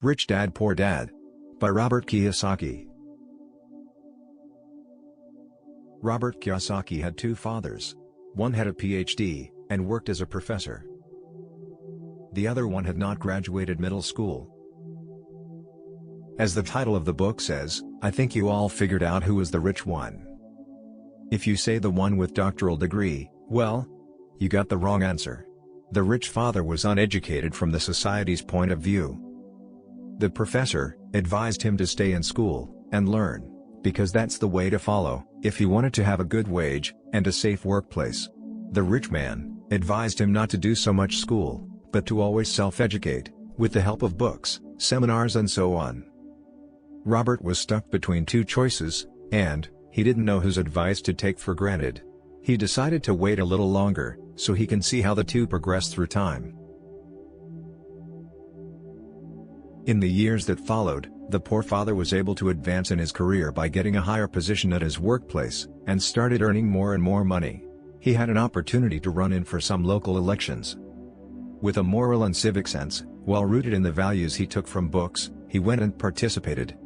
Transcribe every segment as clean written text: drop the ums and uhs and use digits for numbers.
Rich Dad Poor Dad by Robert Kiyosaki. Robert Kiyosaki had two fathers. One had a PhD and worked as a professor. The other one had not graduated middle school. As the title of the book says, I think you all figured out who was the rich one. If you say the one with doctoral degree, well, you got the wrong answer. The rich father was uneducated from the society's point of view. The professor advised him to stay in school and learn, because that's the way to follow, if he wanted to have a good wage and a safe workplace. The rich man advised him not to do so much school, but to always self-educate, with the help of books, seminars and so on. Robert was stuck between two choices, and he didn't know whose advice to take for granted. He decided to wait a little longer, so he can see how the two progress through time. In the years that followed, the poor father was able to advance in his career by getting a higher position at his workplace, and started earning more and more money. He had an opportunity to run in for some local elections. With a moral and civic sense, well rooted in the values he took from books, he went and participated.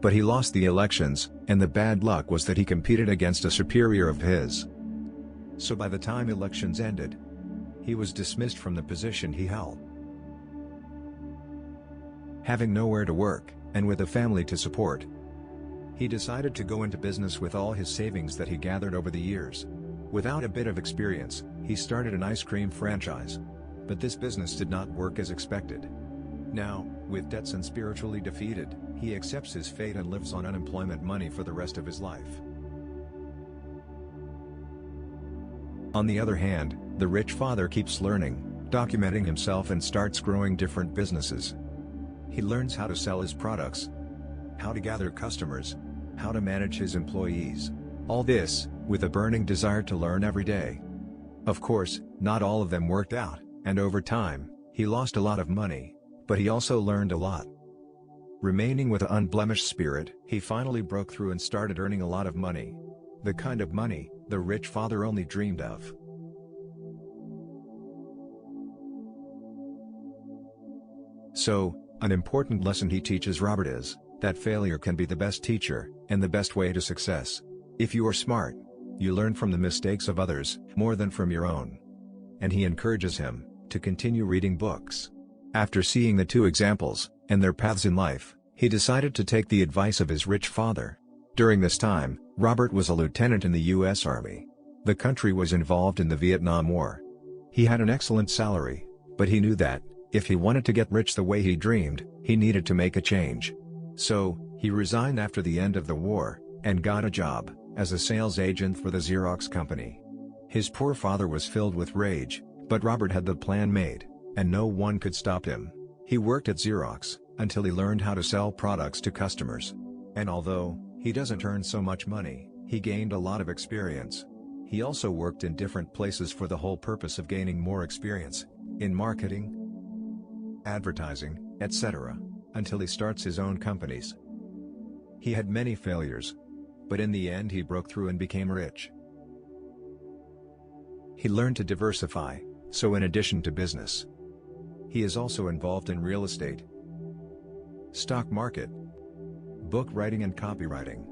But he lost the elections, and the bad luck was that he competed against a superior of his. So by the time elections ended, he was dismissed from the position he held. Having nowhere to work, and with a family to support, he decided to go into business with all his savings that he gathered over the years. Without a bit of experience, he started an ice cream franchise. But this business did not work as expected. Now, with debts and spiritually defeated, he accepts his fate and lives on unemployment money for the rest of his life. On the other hand, the rich father keeps learning, documenting himself and starts growing different businesses. He learns how to sell his products, how to gather customers, how to manage his employees. All this, with a burning desire to learn every day. Of course, not all of them worked out, and over time, he lost a lot of money, but he also learned a lot. Remaining with an unblemished spirit, he finally broke through and started earning a lot of money. The kind of money the rich father only dreamed of. So, an important lesson he teaches Robert is that failure can be the best teacher, and the best way to success. If you are smart, you learn from the mistakes of others more than from your own. And he encourages him to continue reading books. After seeing the two examples, and their paths in life, he decided to take the advice of his rich father. During this time, Robert was a lieutenant in the U.S. Army. The country was involved in the Vietnam War. He had an excellent salary, but he knew that, if he wanted to get rich the way he dreamed, he needed to make a change. So, he resigned after the end of the war, and got a job as a sales agent for the Xerox company. His poor father was filled with rage, but Robert had the plan made, and no one could stop him. He worked at Xerox until he learned how to sell products to customers. And although he doesn't earn so much money, he gained a lot of experience. He also worked in different places for the whole purpose of gaining more experience in marketing, advertising, etc., until he starts his own companies. He had many failures, but in the end he broke through and became rich. He learned to diversify, so in addition to business, he is also involved in real estate, stock market, book writing and copywriting.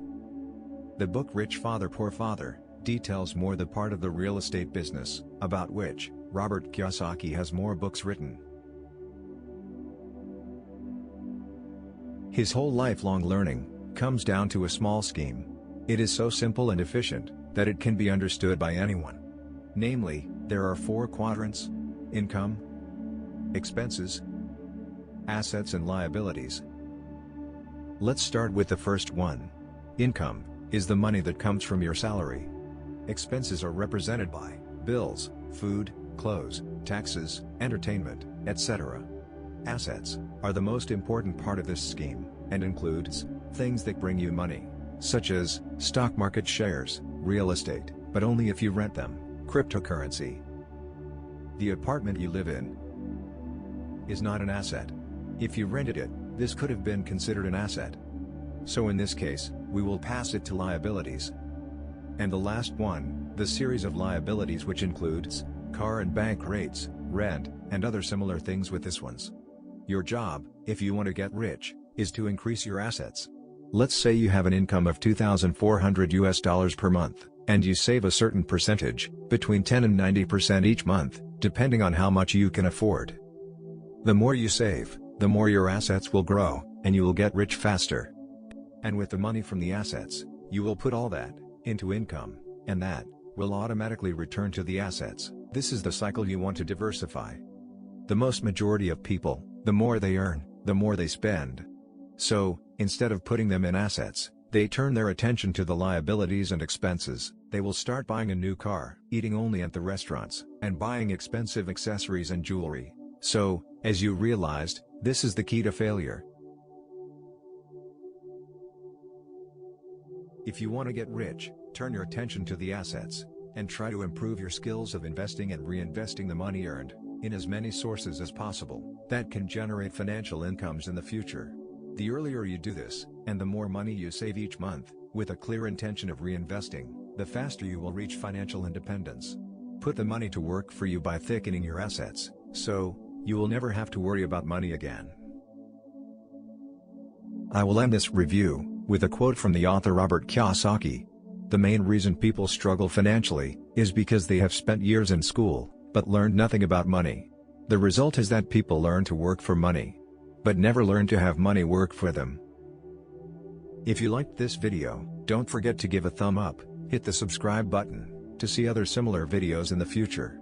The book Rich Father Poor Father details more the part of the real estate business, about which Robert Kiyosaki has more books written. His whole lifelong learning comes down to a small scheme. It is so simple and efficient that it can be understood by anyone. Namely, there are 4 quadrants: income, expenses, assets and liabilities. Let's start with the first one. Income is the money that comes from your salary. Expenses are represented by bills, food, clothes, taxes, entertainment, etc. Assets are the most important part of this scheme, and includes things that bring you money, such as stock market shares, real estate, but only if you rent them, cryptocurrency. The apartment you live in is not an asset. If you rented it, this could have been considered an asset. So in this case, we will pass it to liabilities. And the last one, the series of liabilities, which includes car and bank rates, rent, and other similar things with this ones. Your job, if you want to get rich, is to increase your assets. Let's say you have an income of $2,400 per month, and you save a certain percentage, between 10 and 90% each month, depending on how much you can afford. The more you save, the more your assets will grow, and you will get rich faster. And with the money from the assets, you will put all that into income, and that will automatically return to the assets. This is the cycle you want to diversify. The most majority of people, the more they earn, the more they spend. So, instead of putting them in assets, they turn their attention to the liabilities and expenses. They will start buying a new car, eating only at the restaurants, and buying expensive accessories and jewelry. So, as you realized, this is the key to failure. If you want to get rich, turn your attention to the assets, and try to improve your skills of investing and reinvesting the money earned in as many sources as possible that can generate financial incomes in the future. The earlier you do this, and the more money you save each month, with a clear intention of reinvesting, the faster you will reach financial independence. Put the money to work for you by thickening your assets, so you will never have to worry about money again. I will end this review with a quote from the author Robert Kiyosaki. The main reason people struggle financially is because they have spent years in school, but learned nothing about money. The result is that people learn to work for money, but never learn to have money work for them. If you liked this video, don't forget to give a thumb up, hit the subscribe button, to see other similar videos in the future.